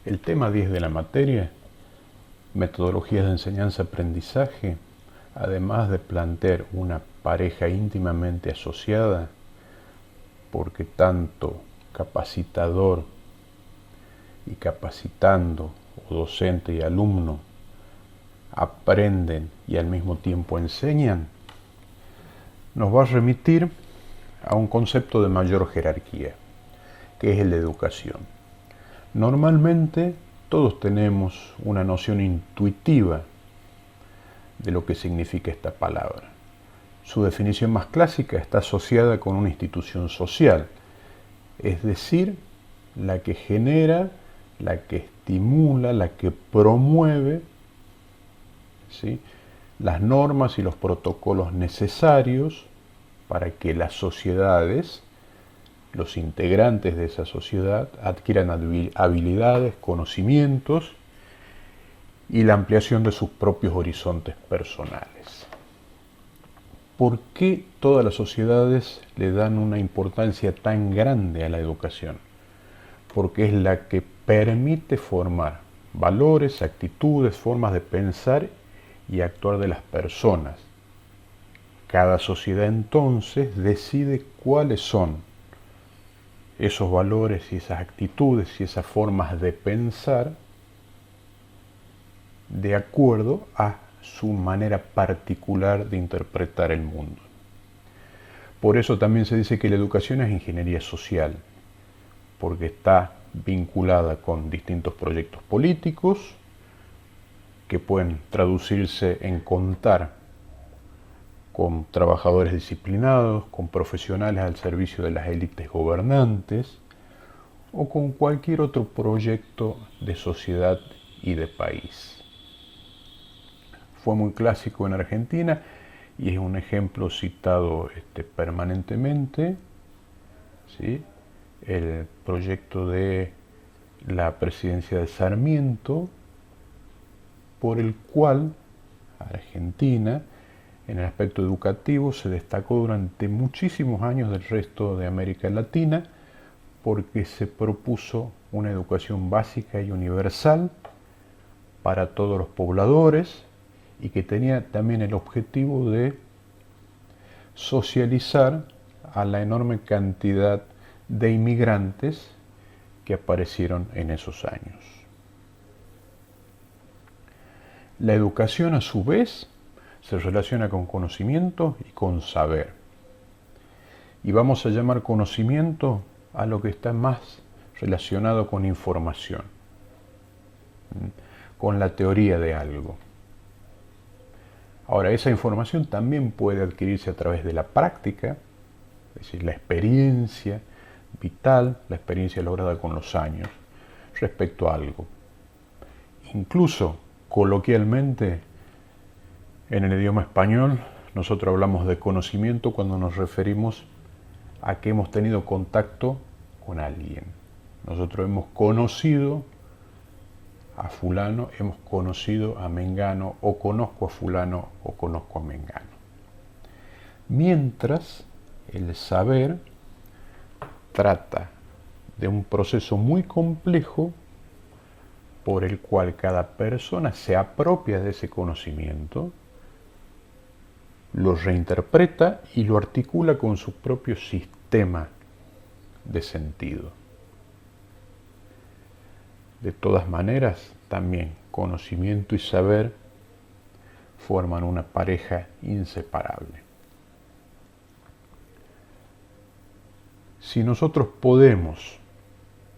El tema 10 de la materia, metodologías de enseñanza-aprendizaje, además de plantear una pareja íntimamente asociada, porque tanto capacitador y capacitando, o docente y alumno, aprenden y al mismo tiempo enseñan, nos va a remitir a un concepto de mayor jerarquía, que es el de educación. Normalmente todos tenemos una noción intuitiva de lo que significa esta palabra. Su definición más clásica está asociada con una institución social, es decir, la que genera, la que estimula, la que promueve, ¿sí?, las normas y los protocolos necesarios para que las sociedades, los integrantes de esa sociedad, adquieran habilidades, conocimientos y la ampliación de sus propios horizontes personales. ¿Por qué todas las sociedades le dan una importancia tan grande a la educación? Porque es la que permite formar valores, actitudes, formas de pensar y actuar de las personas. Cada sociedad entonces decide cuáles son esos valores y esas actitudes y esas formas de pensar de acuerdo a su manera particular de interpretar el mundo. Por eso también se dice que la educación es ingeniería social, porque está vinculada con distintos proyectos políticos que pueden traducirse en contar con trabajadores disciplinados, con profesionales al servicio de las élites gobernantes o con cualquier otro proyecto de sociedad y de país. Fue muy clásico en Argentina y es un ejemplo citado permanentemente, ¿sí?, el proyecto de la presidencia de Sarmiento, por el cual Argentina, en el aspecto educativo, se destacó durante muchísimos años del resto de América Latina, porque se propuso una educación básica y universal para todos los pobladores y que tenía también el objetivo de socializar a la enorme cantidad de inmigrantes que aparecieron en esos años. La educación, a su vez, se relaciona con conocimiento y con saber. Y vamos a llamar conocimiento a lo que está más relacionado con información, con la teoría de algo. Ahora, esa información también puede adquirirse a través de la práctica, es decir, la experiencia vital, la experiencia lograda con los años respecto a algo. Incluso, coloquialmente, en el idioma español, nosotros hablamos de conocimiento cuando nos referimos a que hemos tenido contacto con alguien. Nosotros hemos conocido a fulano, hemos conocido a mengano, o conozco a fulano, o conozco a mengano. Mientras el saber trata de un proceso muy complejo por el cual cada persona se apropia de ese conocimiento, lo reinterpreta y lo articula con su propio sistema de sentido. De todas maneras, también conocimiento y saber forman una pareja inseparable. Si nosotros podemos,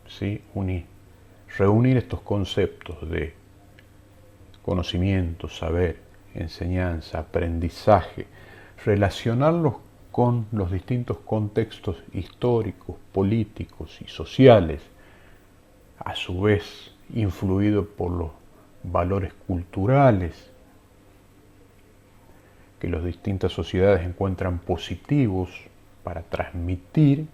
¿sí?, reunir estos conceptos de conocimiento, saber, enseñanza, aprendizaje, relacionarlos con los distintos contextos históricos, políticos y sociales, a su vez influidos por los valores culturales que las distintas sociedades encuentran positivos para transmitir,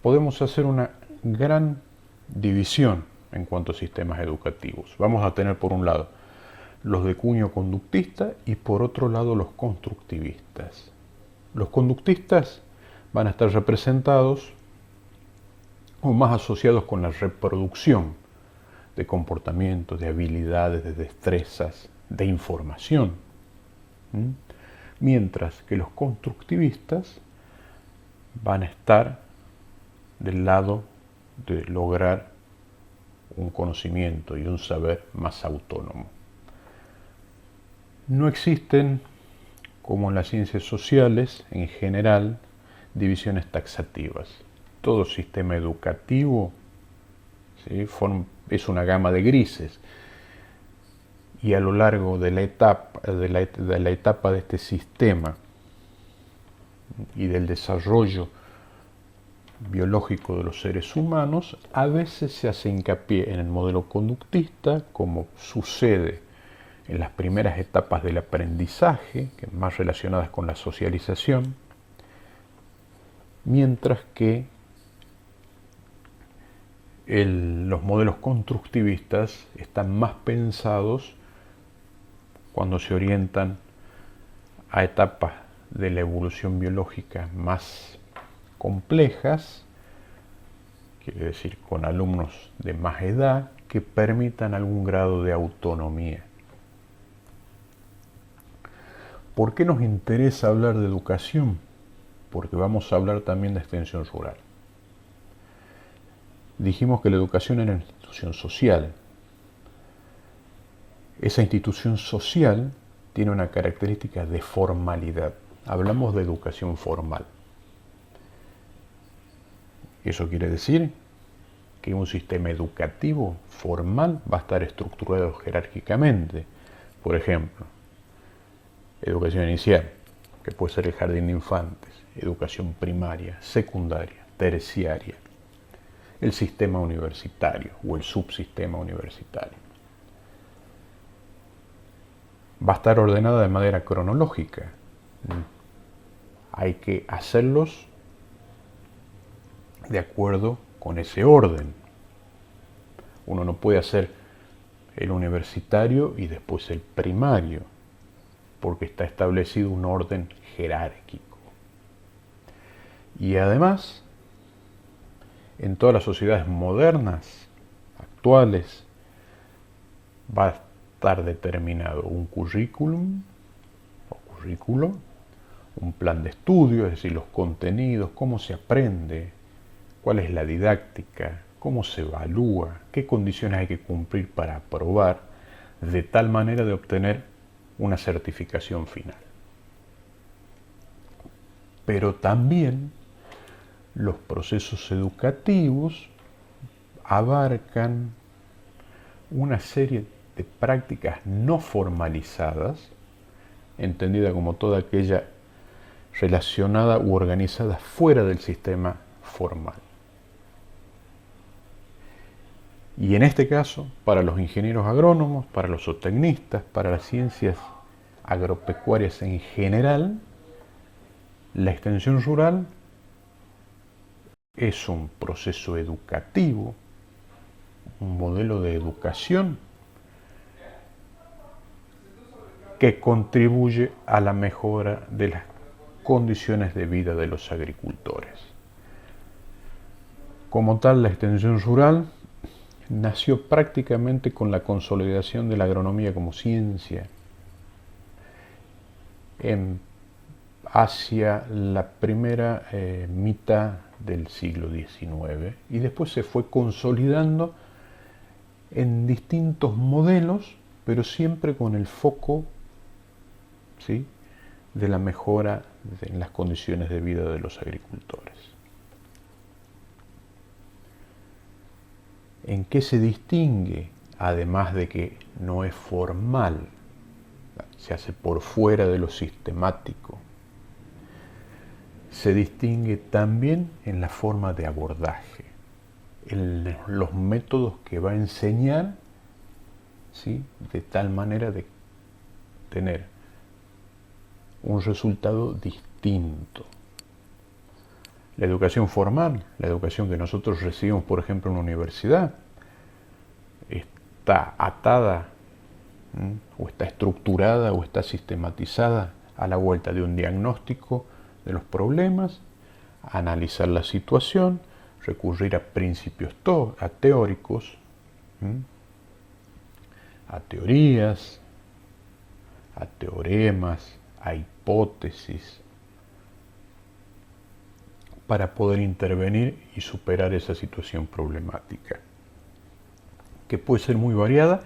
podemos hacer una gran división en cuanto a sistemas educativos. Vamos a tener por un lado los de cuño conductista y por otro lado los constructivistas. Los conductistas van a estar representados o más asociados con la reproducción de comportamientos, de habilidades, de destrezas, de información. Mientras que los constructivistas van a estar del lado de lograr un conocimiento y un saber más autónomo. No existen, como en las ciencias sociales en general, divisiones taxativas. Todo sistema educativo, ¿sí?, es una gama de grises, y a lo largo de la etapa de este sistema y del desarrollo biológico de los seres humanos, a veces se hace hincapié en el modelo conductista, como sucede en las primeras etapas del aprendizaje, que más relacionadas con la socialización, mientras que los modelos constructivistas están más pensados cuando se orientan a etapas de la evolución biológica más complejas, quiere decir con alumnos de más edad, que permitan algún grado de autonomía. ¿Por qué nos interesa hablar de educación? Porque vamos a hablar también de extensión rural. Dijimos que la educación era una institución social. Esa institución social tiene una característica de formalidad. Hablamos de educación formal. Eso quiere decir que un sistema educativo formal va a estar estructurado jerárquicamente. Por ejemplo, educación inicial, que puede ser el jardín de infantes, educación primaria, secundaria, terciaria, el sistema universitario o el subsistema universitario. Va a estar ordenada de manera cronológica. Hay que hacerlos de acuerdo con ese orden. Uno no puede hacer el universitario y después el primario, porque está establecido un orden jerárquico. Y además, en todas las sociedades modernas, actuales, va a estar determinado un currículum o currículo, un plan de estudio, es decir, los contenidos, cómo se aprende, cuál es la didáctica, cómo se evalúa, qué condiciones hay que cumplir para aprobar, de tal manera de obtener una certificación final. Pero también los procesos educativos abarcan una serie de prácticas no formalizadas, entendida como toda aquella relacionada u organizada fuera del sistema formal. Y en este caso, para los ingenieros agrónomos, para los zootecnistas, para las ciencias agropecuarias en general, la extensión rural es un proceso educativo, un modelo de educación que contribuye a la mejora de las condiciones de vida de los agricultores. Como tal, la extensión rural nació prácticamente con la consolidación de la agronomía como ciencia hacia la primera mitad del siglo XIX, y después se fue consolidando en distintos modelos, pero siempre con el foco, ¿sí?, de la mejora en las condiciones de vida de los agricultores. ¿En qué se distingue? Además de que no es formal, se hace por fuera de lo sistemático. Se distingue también en la forma de abordaje, en los métodos que va a enseñar, ¿sí?, de tal manera de tener un resultado distinto. La educación formal, la educación que nosotros recibimos, por ejemplo, en la universidad, está atada o está estructurada o está sistematizada a la vuelta de un diagnóstico de los problemas, analizar la situación, recurrir a principios teóricos, a teorías, a teoremas, a hipótesis, para poder intervenir y superar esa situación problemática, que puede ser muy variada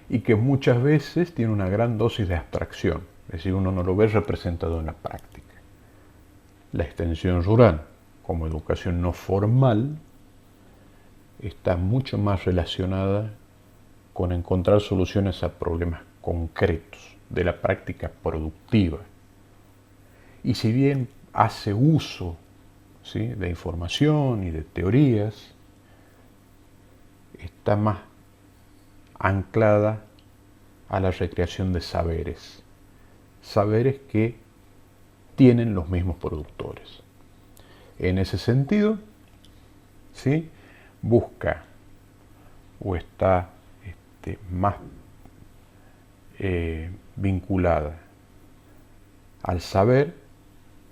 y que muchas veces tiene una gran dosis de abstracción, es decir, uno no lo ve representado en la práctica. La extensión rural como educación no formal está mucho más relacionada con encontrar soluciones a problemas concretos de la práctica productiva. Y si bien hace uso, ¿sí?, de información y de teorías, está más anclada a la recreación de saberes, saberes que tienen los mismos productores. En ese sentido, ¿sí?, busca o está más vinculada al saber,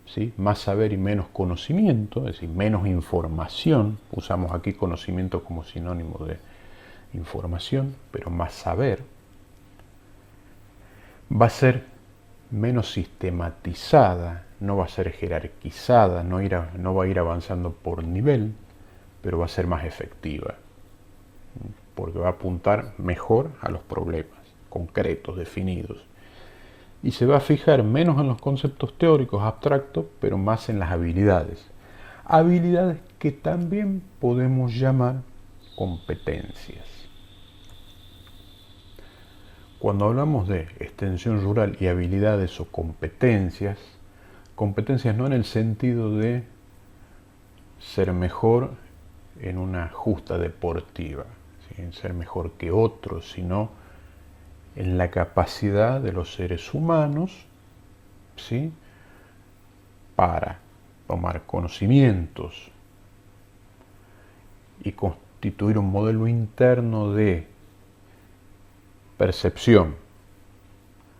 ¿sí?, más saber y menos conocimiento, es decir, menos información. Usamos aquí conocimiento como sinónimo de información, pero más saber. Va a ser menos sistematizada, no va a ser jerarquizada, no va a ir avanzando por nivel, pero va a ser más efectiva, porque va a apuntar mejor a los problemas concretos, definidos, y se va a fijar menos en los conceptos teóricos abstractos, pero más en las habilidades. Habilidades que también podemos llamar competencias. Cuando hablamos de extensión rural y habilidades o competencias no en el sentido de ser mejor en una justa deportiva, ¿sí?, en ser mejor que otros, sino en la capacidad de los seres humanos, ¿sí?, para tomar conocimientos y constituir un modelo interno de percepción,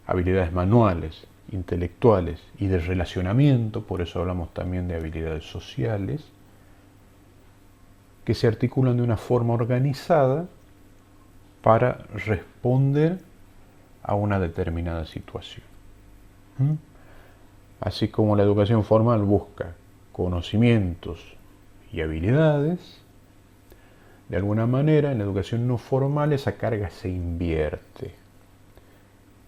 habilidades manuales, intelectuales y de relacionamiento, por eso hablamos también de habilidades sociales, que se articulan de una forma organizada para responder a una determinada situación. Así como la educación formal busca conocimientos y habilidades, de alguna manera en la educación no formal esa carga se invierte,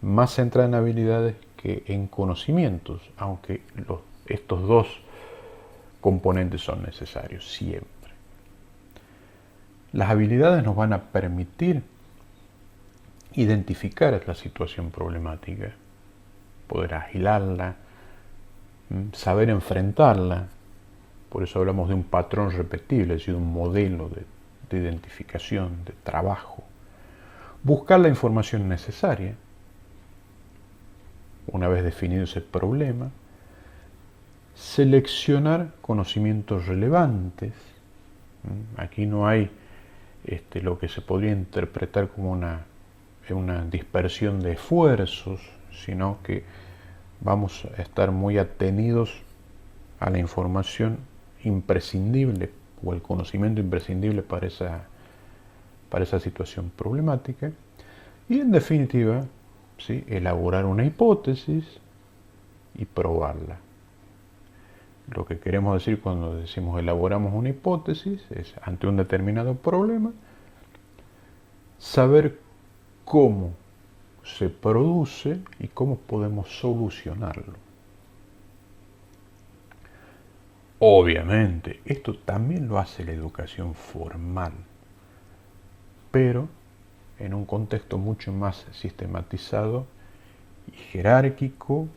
más centrada en habilidades que en conocimientos, aunque estos dos componentes son necesarios siempre. Las habilidades nos van a permitir identificar la situación problemática, poder agilarla, saber enfrentarla. Por eso hablamos de un patrón repetible, es decir, un modelo de identificación, de trabajo. Buscar la información necesaria, una vez definido ese problema, seleccionar conocimientos relevantes. Aquí no hay lo que se podría interpretar como una dispersión de esfuerzos, sino que vamos a estar muy atenidos a la información imprescindible o el conocimiento imprescindible para esa situación problemática. Y en definitiva, ¿sí?, elaborar una hipótesis y probarla. Lo que queremos decir cuando decimos elaboramos una hipótesis es, ante un determinado problema, saber cómo se produce y cómo podemos solucionarlo. Obviamente, esto también lo hace la educación formal, pero en un contexto mucho más sistematizado y jerárquico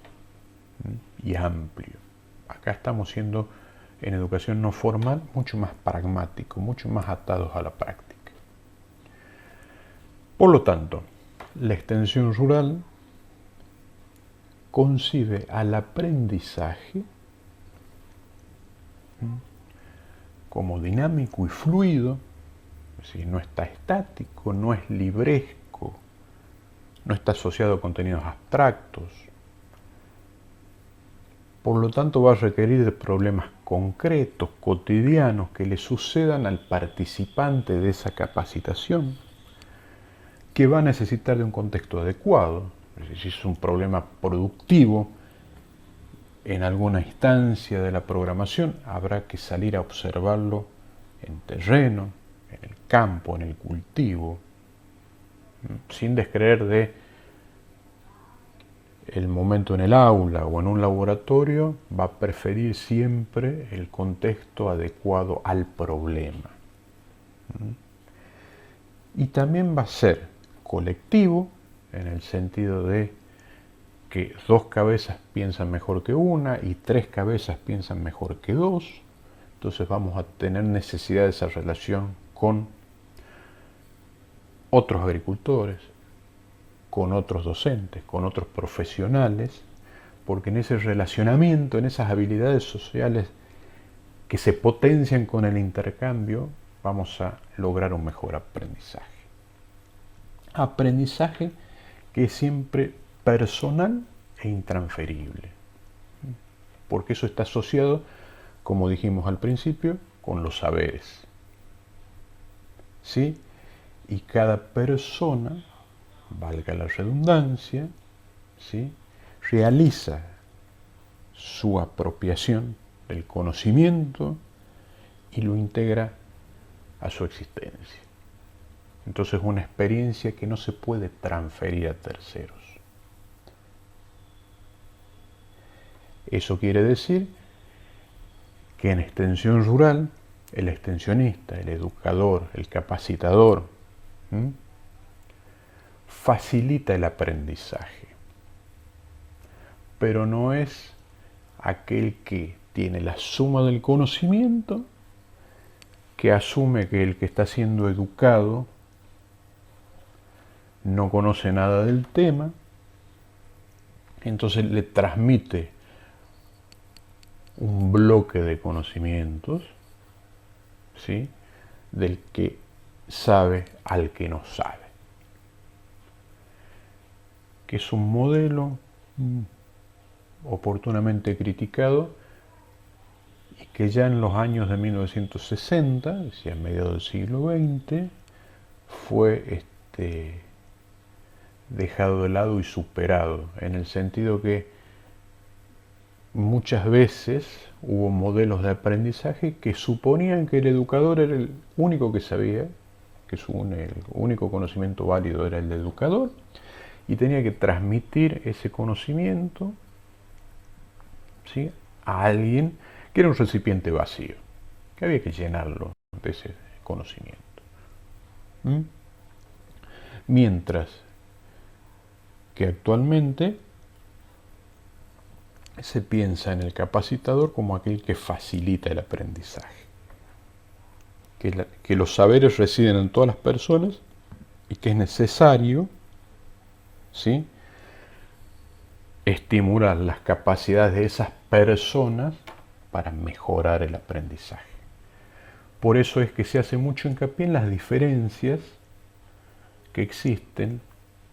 y amplio. Acá estamos siendo, en educación no formal, mucho más pragmáticos, mucho más atados a la práctica. Por lo tanto, la extensión rural concibe al aprendizaje como dinámico y fluido, es decir, no está estático, no es libresco, no está asociado a contenidos abstractos. Por lo tanto, va a requerir de problemas concretos, cotidianos, que le sucedan al participante de esa capacitación, que va a necesitar de un contexto adecuado. Si es un problema productivo en alguna instancia de la programación, habrá que salir a observarlo en terreno, en el campo, en el cultivo, sin descreer de el momento en el aula o en un laboratorio, va a preferir siempre el contexto adecuado al problema. Y también va a ser colectivo, en el sentido de que 2 cabezas piensan mejor que una y 3 cabezas piensan mejor que 2. Entonces vamos a tener necesidad de esa relación con otros agricultores, con otros docentes, con otros profesionales, porque en ese relacionamiento, en esas habilidades sociales que se potencian con el intercambio, vamos a lograr un mejor aprendizaje. Aprendizaje que es siempre personal e intransferible, porque eso está asociado, como dijimos al principio, con los saberes. ¿Sí? Y cada persona, valga la redundancia, ¿sí?, realiza su apropiación del conocimiento y lo integra a su existencia. Entonces es una experiencia que no se puede transferir a terceros. Eso quiere decir que en extensión rural, el extensionista, el educador, el capacitador, facilita el aprendizaje, pero no es aquel que tiene la suma del conocimiento, que asume que el que está siendo educado no conoce nada del tema, entonces le transmite un bloque de conocimientos, ¿sí?, del que sabe al que no sabe, que es un modelo oportunamente criticado y que ya en los años de 1960, es decir, a mediados del siglo XX, fue dejado de lado y superado, en el sentido que muchas veces hubo modelos de aprendizaje que suponían que el educador era el único que sabía, que el único conocimiento válido era el del educador, y tenía que transmitir ese conocimiento, ¿sí?, a alguien que era un recipiente vacío, que había que llenarlo de ese conocimiento. Mientras que actualmente se piensa en el capacitador como aquel que facilita el aprendizaje, que los saberes residen en todas las personas y que es necesario, ¿sí?, estimular las capacidades de esas personas para mejorar el aprendizaje. Por eso es que se hace mucho hincapié en las diferencias que existen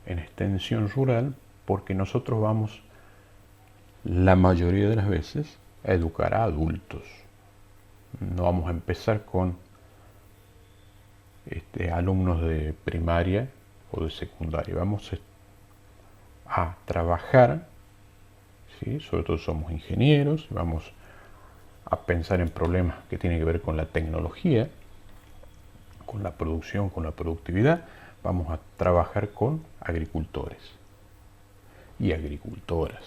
en extensión rural, porque nosotros vamos, la mayoría de las veces, a educar a adultos. No vamos a empezar con alumnos de primaria o de secundaria. Vamos a trabajar, ¿sí?, sobre todo somos ingenieros, vamos a pensar en problemas que tienen que ver con la tecnología, con la producción, con la productividad. Vamos a trabajar con agricultores y agricultoras.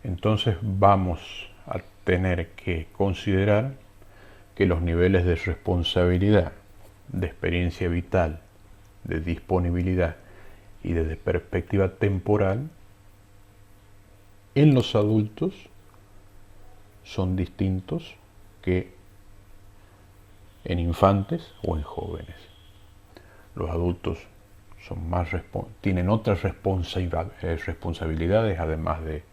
Entonces vamos a tener que considerar que los niveles de responsabilidad, de experiencia vital, de disponibilidad y de perspectiva temporal en los adultos son distintos que en infantes o en jóvenes. Los adultos tienen otras responsabilidades, además de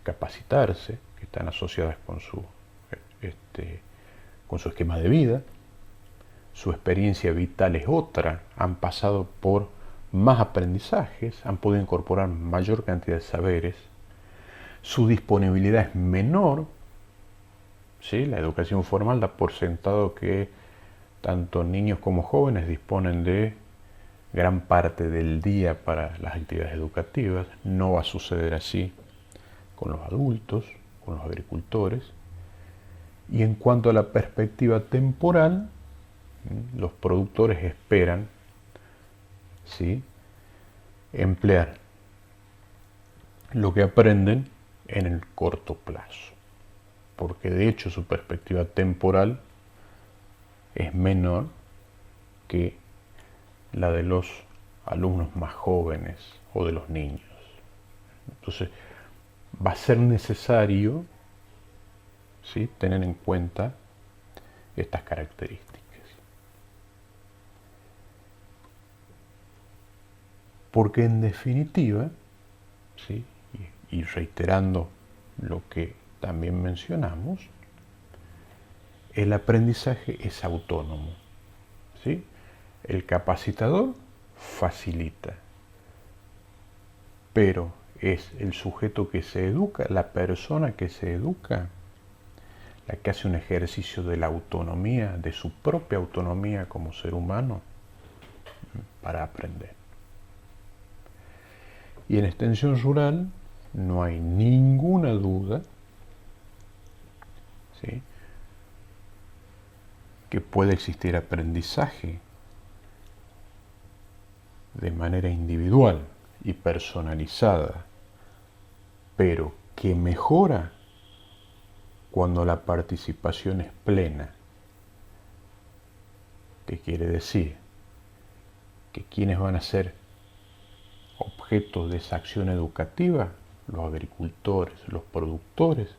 capacitarse, que están asociadas con su esquema de vida. Su experiencia vital es otra, han pasado por más aprendizajes, han podido incorporar mayor cantidad de saberes, su disponibilidad es menor, ¿sí? La educación formal da por sentado que tanto niños como jóvenes disponen de gran parte del día para las actividades educativas. No va a suceder así con los adultos, con los agricultores. Y en cuanto a la perspectiva temporal, los productores esperan, ¿sí?, emplear lo que aprenden en el corto plazo, porque de hecho su perspectiva temporal es menor que la de los alumnos más jóvenes o de los niños. Entonces, va a ser necesario, ¿sí?, tener en cuenta estas características. Porque en definitiva, ¿sí?, y reiterando lo que también mencionamos, el aprendizaje es autónomo, ¿sí? El capacitador facilita, pero es el sujeto que se educa, la persona que se educa, la que hace un ejercicio de la autonomía, de su propia autonomía como ser humano, para aprender. Y en extensión rural no hay ninguna duda, ¿sí?, que puede existir aprendizaje de manera individual y personalizada, pero que mejora cuando la participación es plena. ¿Qué quiere decir? Que quienes van a ser objetos de esa acción educativa, los agricultores, los productores,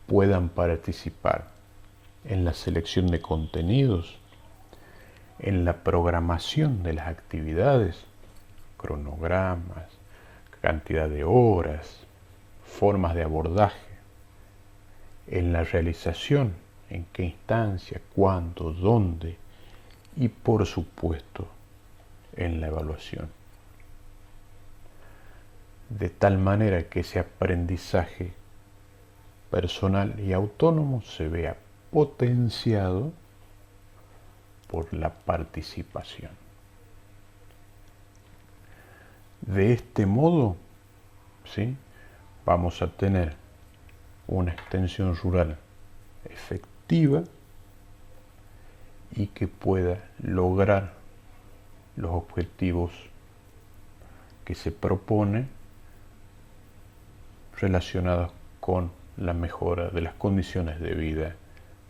puedan participar en la selección de contenidos, en la programación de las actividades, cronogramas, cantidad de horas, formas de abordaje, en la realización, en qué instancia, cuándo, dónde, y por supuesto en la evaluación. De tal manera que ese aprendizaje personal y autónomo se vea potenciado por la participación. De este modo, ¿sí?, vamos a tener una extensión rural efectiva y que pueda lograr los objetivos que se propone relacionados con la mejora de las condiciones de vida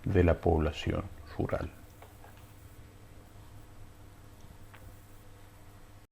de la población rural.